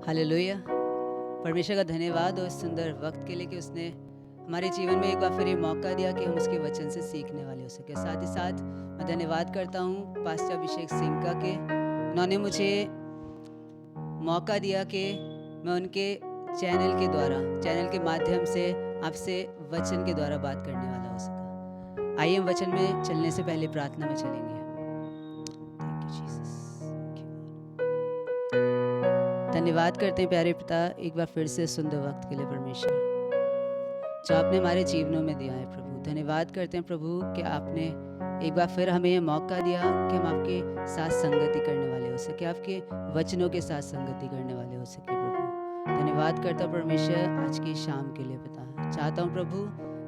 Hallelujah. परमेश्वर का धन्यवाद और सुंदर वक्त के लिए कि उसने हमारे जीवन में एक बार फिर ये मौका दिया कि हम उसके वचन से सीखने वाले हो सके। साथ ही साथ मैं धन्यवाद करता हूँ पास्टर अभिषेक सिंह का कि उन्होंने मुझे मौका दिया कि मैं उनके चैनल के माध्यम से आपसे वचन के द्वारा बात करने वाला हो सका। आइए हम वचन में चलने से पहले प्रार्थना में चलेंगे। धन्यवाद करते हैं प्यारे पिता एक बार फिर से सुंदर वक्त के लिए परमेश्वर जो आपने हमारे जीवनों में दिया है प्रभु। धन्यवाद करते हैं प्रभु कि आपने एक बार फिर हमें ये मौका दिया कि हम आपके साथ संगति करने वाले हो सके, आपके वचनों के साथ संगति करने वाले हो सके प्रभु। धन्यवाद करता हूँ परमेश्वर आज की शाम के लिए पिता। चाहता हूँ प्रभु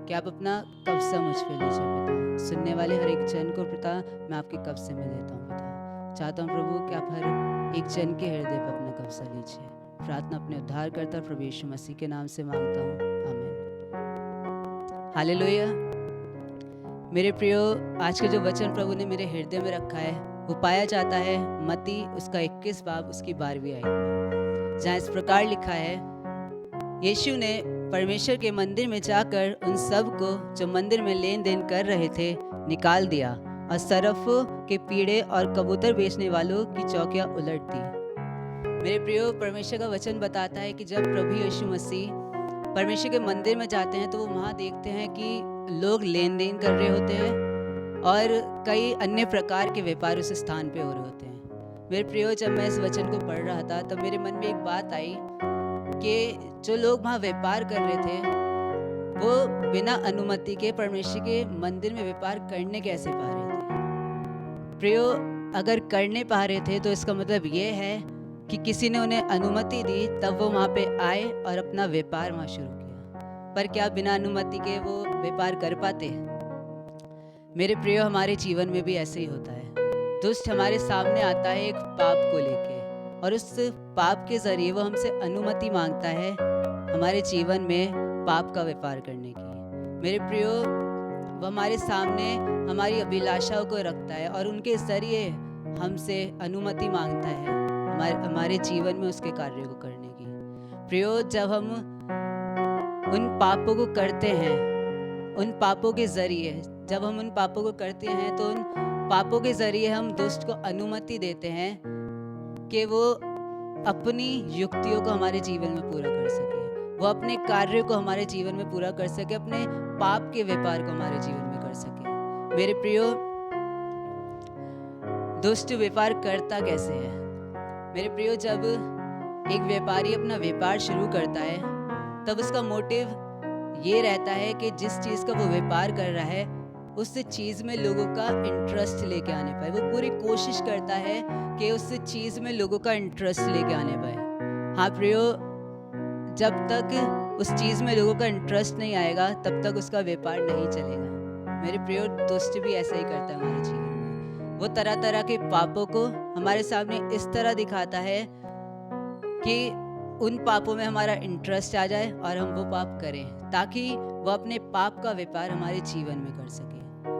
कि आप अपना कब्जा मुझ पर लीजिए पिता। सुनने वाले हर एक जन को पिता मैं आपके कब्जे में लेता हूँ पिता। चाहता हूँ प्रभु कि आप हर एक जन के हृदय पर अपना कब्जा लीजिए। प्रार्थना अपने उद्धार करता प्रभु यीशु मसीह के नाम से मांगता हूँ, आमीन। हालेलुया। मेरे प्रियो, आज का जो वचन प्रभु ने मेरे हृदय में रखा है वो पाया जाता है मत्ती उसका 21 बाब उसकी 12वीं आयत में, जहाँ इस प्रकार लिखा है, यीशु ने परमेश्वर के मंदिर में जाकर उन सब को जो मंदिर में लेन देन कर रहे थे निकाल दिया और सरफों के पीड़े और कबूतर बेचने वालों की चौकियां उलट दी। मेरे प्रियो, परमेश्वर का वचन बताता है कि जब प्रभु यीशु मसीह परमेश्वर के मंदिर में जाते हैं तो वो वहाँ देखते हैं कि लोग लेन देन कर रहे होते हैं और कई अन्य प्रकार के व्यापार उस स्थान पे हो रहे होते हैं। मेरे प्रियो, जब मैं इस वचन को पढ़ रहा था तब मेरे मन में एक बात आई कि जो लोग वहाँ व्यापार कर रहे थे वो बिना अनुमति के परमेश्वर के मंदिर में व्यापार करने कैसे पा रहे थे। प्रियो, अगर करने पा रहे थे तो इसका मतलब ये है कि किसी ने उन्हें अनुमति दी तब वो वहाँ पे आए और अपना व्यापार वहाँ शुरू किया। पर क्या बिना अनुमति के वो व्यापार कर पाते? मेरे प्रियो, हमारे जीवन में भी ऐसे ही होता है। दुष्ट हमारे सामने आता है एक पाप को लेके और उस पाप के जरिए वो हमसे अनुमति मांगता है हमारे जीवन में पाप का व्यापार करने की। मेरे प्रियो, वो हमारे सामने हमारी अभिलाषाओं को रखता है और उनके जरिए हमसे अनुमति मांगता है हमारे जीवन में उसके कार्य को करने की। प्रियो, जब हम उन पापों को करते हैं, उन पापों के जरिए जब हम उन पापों को करते हैं तो उन पापों के जरिए हम दुष्ट को अनुमति देते हैं कि वो अपनी युक्तियों को हमारे जीवन में पूरा कर सके, वो अपने कार्य को हमारे जीवन में पूरा कर सके, अपने पाप के व्यापार को हमारे जीवन में कर सके। मेरे प्रियो, दुष्ट व्यापार करता कैसे है? मेरे प्रियो, जब एक व्यापारी अपना व्यापार शुरू करता है तब उसका मोटिव ये रहता है कि जिस चीज़ का वो व्यापार कर रहा है उस चीज़ में लोगों का इंटरेस्ट लेके आने पाए। वो पूरी कोशिश करता है कि उस चीज़ में लोगों का इंटरेस्ट लेके आने पाए। हाँ प्रियो, जब तक उस चीज़ में लोगों का इंटरेस्ट नहीं आएगा तब तक उसका व्यापार नहीं चलेगा। मेरे प्रियो, दुष्ट भी ऐसा ही करता है हमारे जीवन में। वो तरह तरह के पापों को हमारे सामने इस तरह दिखाता है कि उन पापों में हमारा इंटरेस्ट आ जाए और हम वो पाप करें ताकि वो अपने पाप का व्यापार हमारे जीवन में कर सके।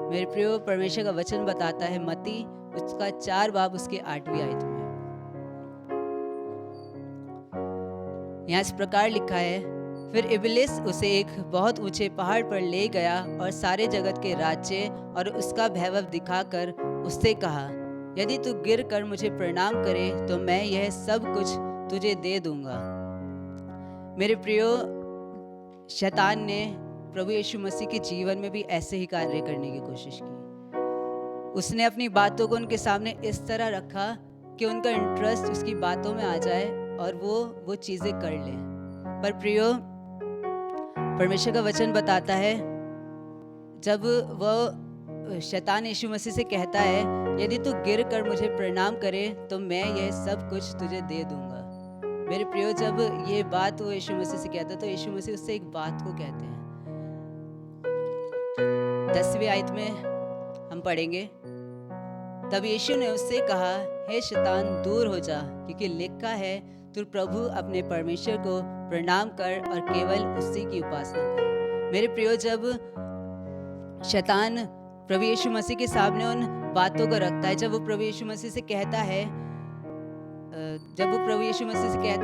मेरे प्रियो, परमेश्वर का वचन बताता है मत्ती उसका 4 बाब उसके 8वीं आयत में, यहाँ इस प्रकार लिखा है, फिर इब्लिस उसे एक बहुत ऊंचे पहाड़ पर ले गया और सारे जगत के राज्य और उसका वैभव दिखाकर उससे कहा, यदि तू गिर कर मुझे प्रणाम करे तो मैं यह सब कुछ तुझे दे दूंगा। मेरे प्रियो, शैतान ने प्रभु यीशु मसीह के जीवन में भी ऐसे ही कार्य करने की कोशिश की। उसने अपनी बातों को उनके सामने इस तरह रखा कि उनका इंटरेस्ट उसकी बातों में आ जाए और वो चीज़ें कर लें। पर प्रियो, परमेश्वर का वचन बताता है जब वो शैतान यीशु मसीह से कहता है, यदि तू गिर कर मुझे प्रणाम करे तो मैं यह सब कुछ तुझे दे दूंगा। मेरे प्रियो, जब ये बात वो यीशु मसीह से कहता है तो यीशु मसीह उससे एक बात को कहते हैं। 10वीं आयत में हम पढ़ेंगे, तब यीशु ने उससे कहा, हे शैतान दूर हो जा, क्योंकि लिखा है तू प्रभु अपने परमेश्वर को प्रणाम कर और केवल उसी की उपासना कर। मेरे प्रियो, जब शैतान प्रभु यीशु मसीह के सामने उन बातों को रखता है, जब वो प्रभु यीशु मसीह से कहता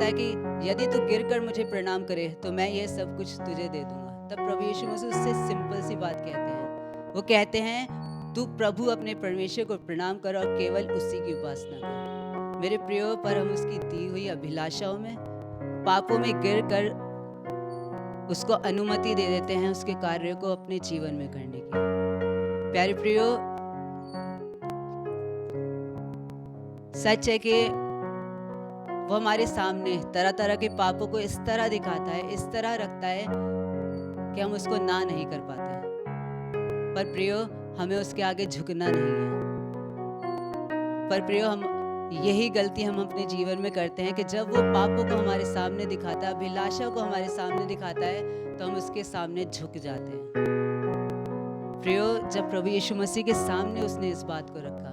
है कि यदि तू गिर कर मुझे प्रणाम करे तो मैं ये सब कुछ तुझे दे दूंगा, तब प्रभु यीशु मसीह उससे सिंपल सी बात कहते हैं। वो कहते हैं तू प्रभु अपने परमेश्वर को प्रणाम कर और केवल उसी की उपासना कर। मेरे प्रियो, पर हम उसकी दी हुई अभिलाषाओं में, पापों में गिर कर उसको अनुमति दे देते हैं उसके कार्यों को अपने जीवन में करने की। प्यारे प्रियो, सच है कि वो हमारे सामने तरह तरह के पापों को इस तरह दिखाता है, इस तरह रखता है कि हम उसको ना नहीं कर पाते हैं। पर प्रियो, हमें उसके आगे झुकना नहीं है। पर प्रियो, हम यही गलती हम अपने जीवन में करते हैं कि जब वो पापों को हमारे सामने दिखाता है, अभिलाषा को हमारे सामने दिखाता है, तो हम उसके सामने झुक जाते हैं। प्रियो, जब प्रभु यीशु मसीह के सामने उसने इस बात को रखा,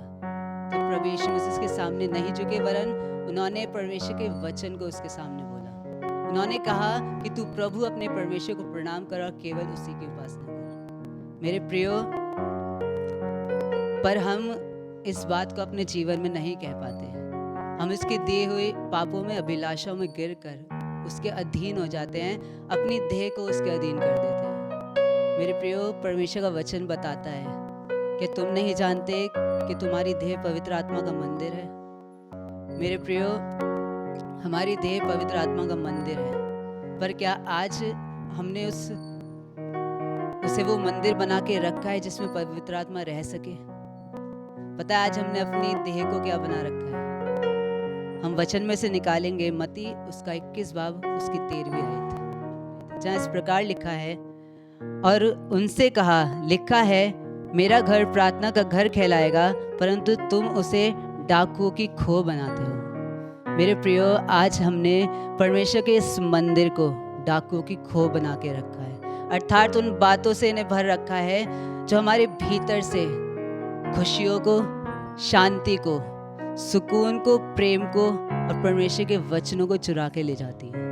तो प्रभु यीशु मसीह के सामने नहीं झुके, वरन उन्होंने परमेश्वर के वचन को उसके सामने बोला। उन्होंने कहा कि तू प्रभु अपने परमेश्वर को प्रणाम कर और केवल उसी की उपासना कर। मेरे प्रियो, पर हम इस बात को अपने जीवन में नहीं कह पाते हैं। हम इसके दिए हुए पापों में, अभिलाषाओं में गिर कर उसके अधीन हो जाते हैं, अपनी देह को उसके अधीन कर देते हैं। मेरे प्रियो, परमेश्वर का वचन बताता है कि तुम नहीं जानते कि तुम्हारी देह पवित्र आत्मा का मंदिर है। मेरे प्रियो, हमारी देह पवित्र आत्मा का मंदिर है, पर क्या आज हमने उसे वो मंदिर बना के रखा है जिसमें पवित्र आत्मा रह सके? पता है आज हमने अपनी देह को क्या बना रखा है? हम वचन में से निकालेंगे मत्ती उसका 21 बाब उसकी 13वीं आयत, जहाँ इस प्रकार लिखा है, और उनसे कहा, लिखा है मेरा घर प्रार्थना का घर कहलाएगा, परंतु तुम उसे डाकुओं की खो बनाते हो। मेरे प्रियो, आज हमने परमेश्वर के इस मंदिर को डाकुओं की खो बना के रखा है, अर्थात उन बातों से इन्हें भर रखा है जो हमारे भीतर से खुशियों को, शांति को, सुकून को, प्रेम को और परमेश्वर के वचनों को चुरा के ले जाती है।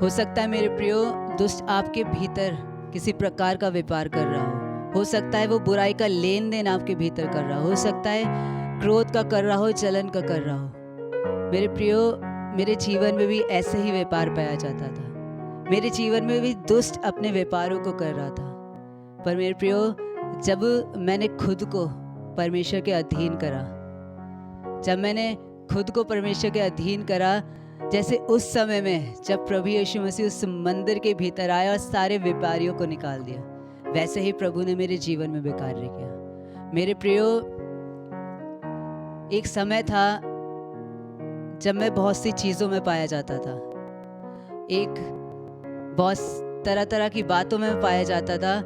हो सकता है मेरे प्रियो, दुष्ट आपके भीतर किसी प्रकार का व्यापार कर रहा हो सकता है वो बुराई का लेन देन आपके भीतर कर रहा हो सकता है क्रोध का कर रहा हो, जलन का कर रहा हो। मेरे प्रियो, मेरे जीवन में भी ऐसे ही व्यापार पाया जाता था। मेरे जीवन में भी दुष्ट अपने व्यापारों को कर रहा था। पर मेरे प्रियो, जब मैंने खुद को परमेश्वर के अधीन करा, जब मैंने खुद को परमेश्वर के अधीन करा, जैसे उस समय में जब प्रभु यीशु मसीह उस मंदिर के भीतर आया और सारे व्यापारियों को निकाल दिया, वैसे ही प्रभु ने मेरे जीवन में भी कार्य किया। मेरे प्रियो, एक समय था जब मैं बहुत सी चीज़ों में पाया जाता था, एक बहुत तरह तरह की बातों में पाया जाता था,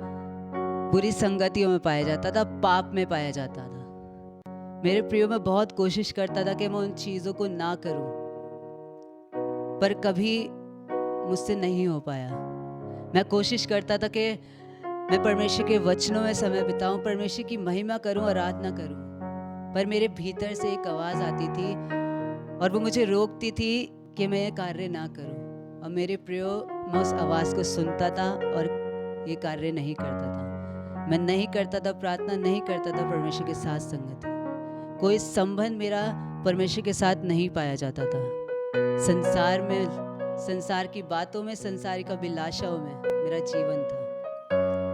बुरी संगतियों में पाया जाता था, पाप में पाया जाता था। मेरे प्रियो, मैं बहुत कोशिश करता था कि मैं उन चीज़ों को ना करूं, पर कभी मुझसे नहीं हो पाया। मैं कोशिश करता था कि मैं परमेश्वर के वचनों में समय बिताऊं, परमेश्वर की महिमा करूं, आराधना करूं, पर मेरे भीतर से एक आवाज़ आती थी और वो मुझे रोकती थी कि मैं ये कार्य ना करूं। और मेरे प्रियो, मैं उस आवाज़ को सुनता था और ये कार्य नहीं करता था। मैं नहीं करता था प्रार्थना, नहीं करता था परमेश्वर के साथ संगति, कोई संबंध मेरा परमेश्वर के साथ नहीं पाया जाता था। संसार में, संसार की बातों में, संसारिक अभिलाषाओं में मेरा जीवन था।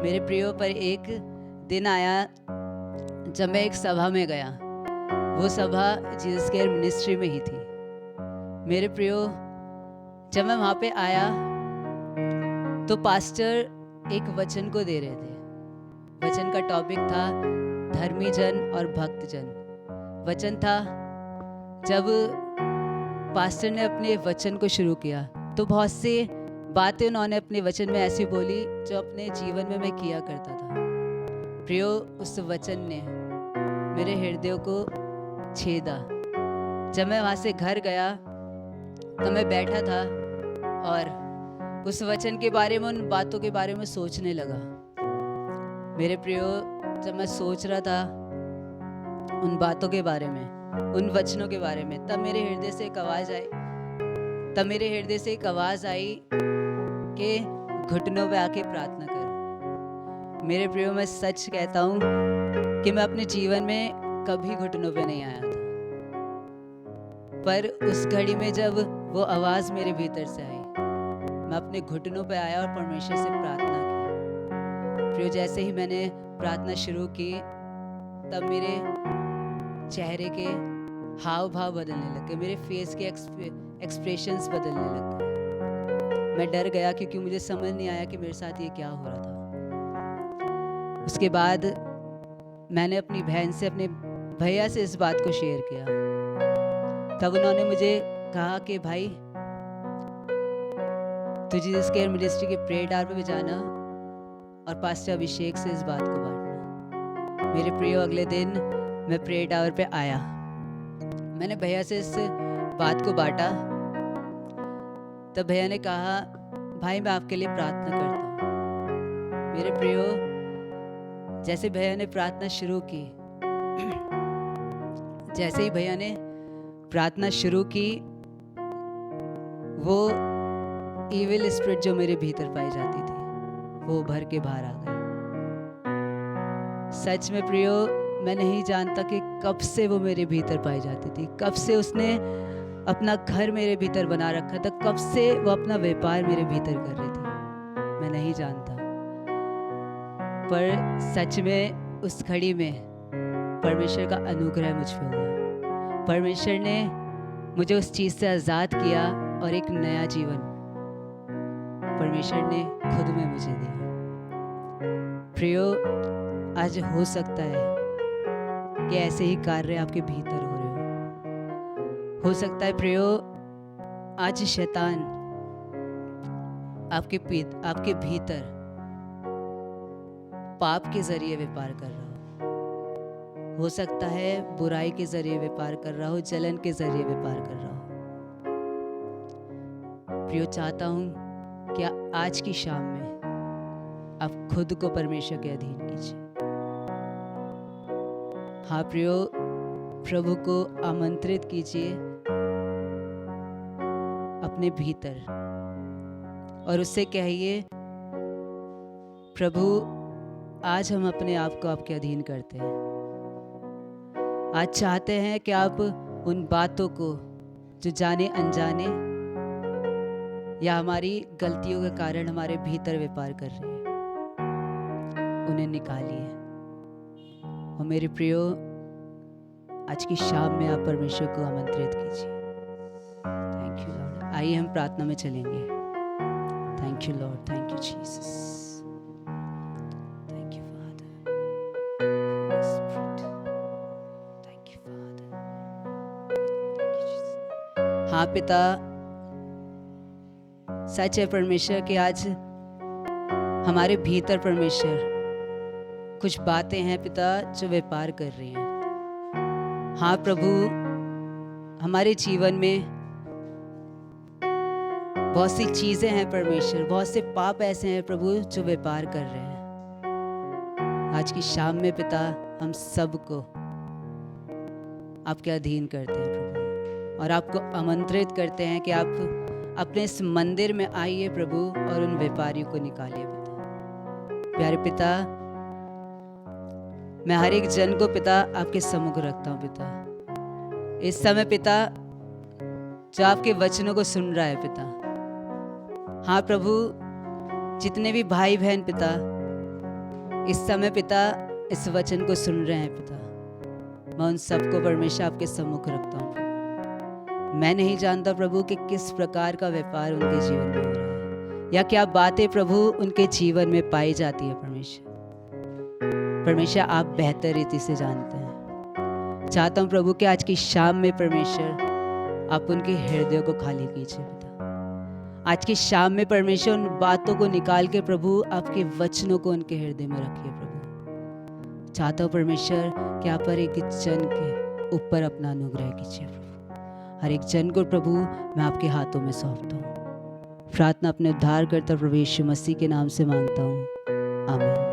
मेरे प्रियो, पर एक दिन आया जब मैं एक सभा में गया। वो सभा जीसस केयर मिनिस्ट्री में ही थी। मेरे प्रियो, जब मैं वहाँ पे आया तो पास्टर एक वचन को दे रहे थे। वचन का टॉपिक था धर्मी जन और भक्त जन। वचन था, जब पास्टर ने अपने वचन को शुरू किया तो बहुत सी बातें उन्होंने अपने वचन में ऐसी बोली जो अपने जीवन में मैं किया करता था। प्रियो, उस वचन ने मेरे हृदय को छेदा। जब मैं वहाँ से घर गया तो मैं बैठा था और उस वचन के बारे में, उन बातों के बारे में सोचने लगा। मेरे प्रियो, जब मैं सोच रहा था उन बातों के बारे में, उन वचनों के बारे में, तब मेरे हृदय से एक आवाज़ आई तब मेरे हृदय से एक आवाज़ आई कि घुटनों पे आके प्रार्थना कर। मेरे प्रियो, मैं सच कहता हूँ कि मैं अपने जीवन में कभी घुटनों पे नहीं आया था, पर उस घड़ी में जब वो आवाज़ मेरे भीतर से आई, मैं अपने घुटनों पे आया और परमेश्वर से प्रार्थना की। प्रियो, जैसे ही मैंने प्रार्थना शुरू की, तब मेरे चेहरे के हाव भाव बदलने लग गए, मेरे फेस के एक्सप्रेशंस बदलने लग गए। मैं डर गया क्योंकि मुझे समझ नहीं आया कि मेरे साथ ये क्या हो रहा था। उसके बाद मैंने अपनी बहन से, अपने भैया से इस बात को शेयर किया। तब उन्होंने मुझे कहा कि भाई, तू जीसस केयर मिनिस्ट्री के प्रेयर टावर पे जाना और पास्टर अभिषेक से इस बात को बांटना। मेरे प्रियो, अगले दिन मैं प्रेयर टावर पे आया, मैंने भैया से इस बात को बांटा। तब भैया ने कहा, भाई मैं आपके लिए प्रार्थना करता हूँ। मेरे प्रियो, जैसे भैया ने प्रार्थना शुरू की, जैसे ही भैया ने प्रार्थना शुरू की, वो इविल स्पिरिट जो मेरे भीतर पाई जाती थी, वो भर के बाहर आ गई। सच में प्रियो, मैं नहीं जानता कि कब से वो मेरे भीतर पाई जाती थी, कब से उसने अपना घर मेरे भीतर बना रखा था, कब से वो अपना व्यापार मेरे भीतर कर रही थी, मैं नहीं जानता। पर सच में उस घड़ी में परमेश्वर का अनुग्रह मुझ पे हुआ। परमेश्वर ने मुझे उस चीज़ से आज़ाद किया और एक नया जीवन परमेश्वर ने खुद में मुझे दिया। प्रियो, आज हो सकता है कि ऐसे ही कार्य आपके भीतर हो रहे हो सकता है प्रियो, आज शैतान आपके भीतर पाप के जरिए व्यापार कर रहा हो सकता है बुराई के जरिए व्यापार कर रहा हो, जलन के जरिए व्यापार कर रहा हो। प्रियो, चाहता हूं कि आज की शाम में आप खुद को परमेश्वर के अधीन कीजिए। हाँ प्रियो, प्रभु को आमंत्रित कीजिए अपने भीतर और उससे कहिए, प्रभु आज हम अपने आप को आपके अधीन करते हैं। आज चाहते हैं कि आप उन बातों को जो जाने अनजाने या हमारी गलतियों के कारण हमारे भीतर व्यापार कर रही है, उन्हें निकालिए। और मेरे प्रियो, आज की शाम में आप परमेश्वर को आमंत्रित कीजिए। Thank you Lord. आइए हम प्रार्थना में चलेंगे। Thank you Lord, thank you Jesus, thank you father, thank you father, thank you Jesus. हाँ पिता, सच है परमेश्वर कि आज हमारे भीतर परमेश्वर कुछ बातें हैं पिता जो व्यापार कर रही हैं। हाँ प्रभु, हमारे जीवन में बहुत सी चीजें हैं परमेश्वर, बहुत से पाप ऐसे हैं प्रभु जो व्यापार कर रहे हैं। आज की शाम में पिता हम सबको आपके अधीन करते हैं प्रभु, और आपको आमंत्रित करते हैं कि आप अपने इस मंदिर में आइए प्रभु और उन व्यापारियों को निकालिए पिता। प्यारे पिता, मैं हर एक जन को पिता आपके सम्मुख रखता हूँ पिता। इस समय पिता जो आपके वचनों को सुन रहा है पिता, हाँ प्रभु, जितने भी भाई बहन पिता इस समय पिता इस वचन को सुन रहे हैं पिता, मैं उन सबको परमेश्वर आपके सम्मुख रखता हूँ। मैं नहीं जानता प्रभु कि किस प्रकार का व्यापार उनके जीवन में हो रहा है या क्या बातें प्रभु उनके जीवन में पाई जाती है। परमेश्वर आप बेहतर रीति से जानते हैं। चाहता हूँ प्रभु कि आज की शाम में परमेश्वर आप उनके हृदय को खाली कीजिए पिता। आज की शाम में परमेश्वर उन बातों को निकाल के प्रभु आपके वचनों को उनके हृदय में रखिए प्रभु। चाहता हूँ परमेश्वर कि आप हर एक जन के ऊपर अपना अनुग्रह कीजिए प्रभु। हर एक जन को प्रभु मैं आपके हाथों में सौंपता हूँ। प्रार्थना अपने उद्धारकर्ता प्रभु यीशु मसीह के नाम से मांगता हूँ, आमीन।